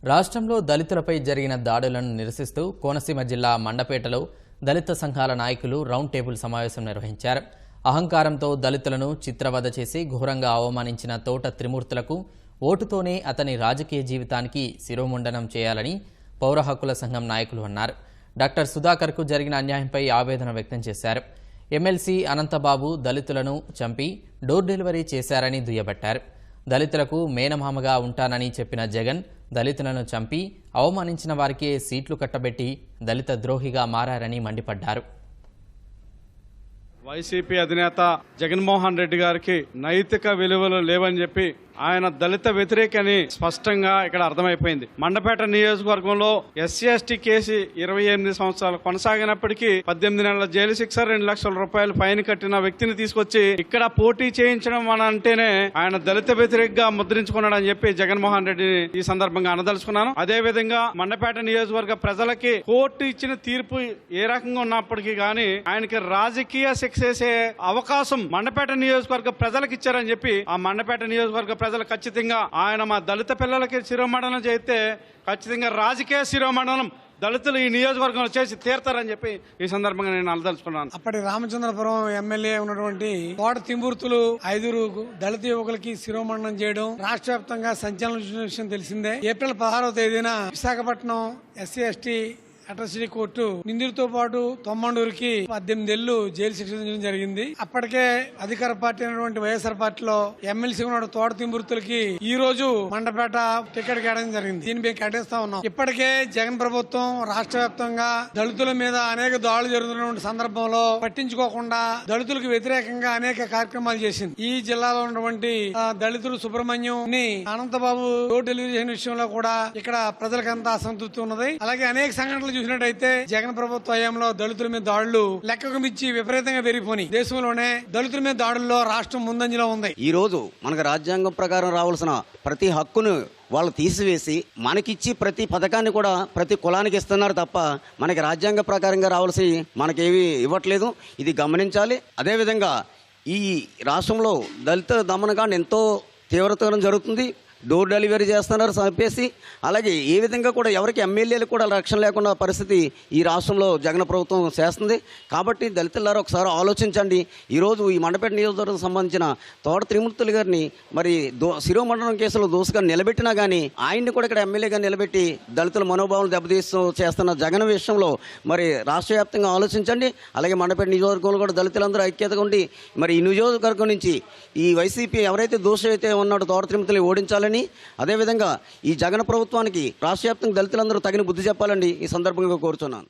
రాష్ట్రంలో దళితులపై జరిగిన దాడులను నిరసిస్తూ కోనసీమ జిల్లా మండపేటలో దళిత సంఘాల నాయకులు రౌండ్ టేబుల్ సమావేశం నిర్వహించారు. అహంకారంతో దళితులను చిత్రవద చేసి ఘోరంగా అవమానించిన తోట త్రిమూర్తులకు ఓటుతోనే అతని రాజకీయ జీవితానికి శిరోముండనం చేయాలని పౌర హక్కుల సంఘం నాయకులు అన్నారు. డాక్టర్ సుధాకర్కు జరిగిన అన్యాయంపై ఆవేదన వ్యక్తం చేశారు. ఎమ్మెల్సీ అనంతబాబు దళితులను చంపి డోర్ డెలివరీ చేశారని దుయ్యబట్టారు. దళితులకు మేనమామగా ఉంటానని చెప్పిన జగన్ దళితులను చంపి అవమానించిన వారికే సీట్లు కట్టబెట్టి దళిత ద్రోహిగా మారారని మండిపడ్డారు. వైసీపీ అధినేత జగన్మోహన్ రెడ్డి గారికి నైతిక విలువలు లేవని చెప్పి ఆయన దళిత వ్యతిరేకని స్పష్టంగా ఇక్కడ అర్థమైపోయింది. మండపేట నియోజకవర్గంలో ఎస్సీ ఎస్టీ కేసు 28 సంవత్సరాలు కొనసాగినప్పటికీ 18 నెలల జైలు శిక్ష 2 లక్షల రూపాయలు ఫైన్ కట్టిన వ్యక్తిని తీసుకొచ్చి ఇక్కడ పోటీ చేయించడం అని అంటేనే ఆయన దళిత వ్యతిరేకగా ముద్రించుకున్నాడని చెప్పి జగన్మోహన్ రెడ్డిని ఈ సందర్భంగా అనదలుచుకున్నాను. అదే విధంగా మండపేట నియోజకవర్గ ప్రజలకి కోర్టు ఇచ్చిన తీర్పు ఏ రకంగా ఉన్నప్పటికీ గానీ ఆయనకి రాజకీయ శిక్ష వేసే అవకాశం మండపేట నియోజకవర్గ ప్రజలకు ఇచ్చారని చెప్పి ఆ మండపేట నియోజకవర్గ ప్రజలు ఖచ్చితంగా ఆయన మా దళిత పిల్లలకి శిరోమండనం చేస్తే ఖచ్చితంగా రాజకీయ శిరోమండనం దళితులు ఈ నియోజకవర్గంలో చేసి తీరుతారని చెప్పి ఈ సందర్భంగా నేను అలదలుచుకున్నాను. అప్పటి రామచంద్రపురం ఎమ్మెల్యే ఉన్నటువంటి తోట త్రిమూర్తులు 5 దళిత యువకులకి శిరోమండనం చేయడం రాష్ట్ర వ్యాప్తంగా సంచలన విషయం తెలిసిందే. ఏప్రిల్ 16వ తేదీన Visakhapatnam SC ST atrocity court నిందితులతో పాటు తొమ్మండూరికి 18 ఏళ్లు జైలు శిక్ష విధించడం జరిగింది. అప్పటికే అధికార పార్టీ అయినటువంటి వైఎస్ఆర్ పార్టీలో ఎమ్మెల్సీ ఉన్న తోట త్రిమూర్తులకి ఈ రోజు మండపేట టికెట్ కేటాయించడం జరిగింది. దీన్ని మేము కేటాయిస్తా ఉన్నాం. ఇప్పటికే జగన్ ప్రభుత్వం రాష్ట్ర వ్యాప్తంగా దళితుల మీద అనేక దాడులు జరుగుతున్న సందర్భంలో పట్టించుకోకుండా దళితులకు వ్యతిరేకంగా అనేక కార్యక్రమాలు చేసింది. ఈ జిల్లాలో ఉన్నటువంటి దళితులు సుబ్రహ్మణ్యం ని అనంతబాబు డోర్ డెలివరీ చేసిన విషయంలో కూడా ఇక్కడ ప్రజలకంతా అసంతృప్తి ఉన్నది. అలాగే అనేక సంఘటనలు చూసినట్టయితే జగన్ ప్రభుత్వ హయాంలో దళితుల మీద దాడులు లెక్కకు మించి విపరీతంగా పెరిగిపోయి దేశంలోనే దళితుల మీద దాడుల్లో రాష్ట్రం ముందంజలో ఉంది. ఈ రోజు మనకు రాజ్యాంగం ప్రకారం రావాల్సిన ప్రతి హక్కును వాళ్ళు తీసివేసి మనకిచ్చి ప్రతి పథకాన్ని కూడా ప్రతి కులానికి ఇస్తున్నారు తప్ప మనకి రాజ్యాంగ ప్రకారంగా రావాల్సి మనకేవి ఇవ్వట్లేదు. ఇది గమనించాలి. అదేవిధంగా ఈ రాష్ట్రంలో దళిత దమనకాండ ఎంతో తీవ్రతరం జరుగుతుంది. డోర్ డెలివరీ చేస్తున్నారు చంపేసి. అలాగే ఏ విధంగా కూడా ఎవరికి ఎమ్మెల్యేలు కూడా రక్షణ లేకుండా పరిస్థితి ఈ రాష్ట్రంలో జగన్ ప్రభుత్వం చేస్తుంది. కాబట్టి దళితులారా ఒకసారి ఆలోచించండి. ఈరోజు ఈ మండపేట నియోజకవర్గం సంబంధించిన తోట త్రిమూర్తులు గారిని మరి శిరోమండనం కేసులో దోషగా నిలబెట్టినా కానీ ఆయన్ని కూడా ఇక్కడ ఎమ్మెల్యేగా నిలబెట్టి దళితుల మనోభావాలు దెబ్బతీస్తూ చేస్తున్న జగన్ విషయంలో మరి రాష్ట్ర వ్యాప్తంగా ఆలోచించండి. అలాగే మండపేట నియోజకవర్గంలో కూడా దళితులందరూ ఐక్యతగా ఉండి మరి ఈ నియోజకవర్గం నుంచి ఈ వైసీపీ ఎవరైతే దోషి అయితే ఉన్నాడో తోట త్రిమూర్తులు ఓడించాలని, అదేవిధంగా ఈ జగన్ ప్రభుత్వానికి రాష్ట్ర వ్యాప్తంగా దళితులందరూ తగిన బుద్ధి చెప్పాలని ఈ సందర్భంగా కోరుచున్నాను.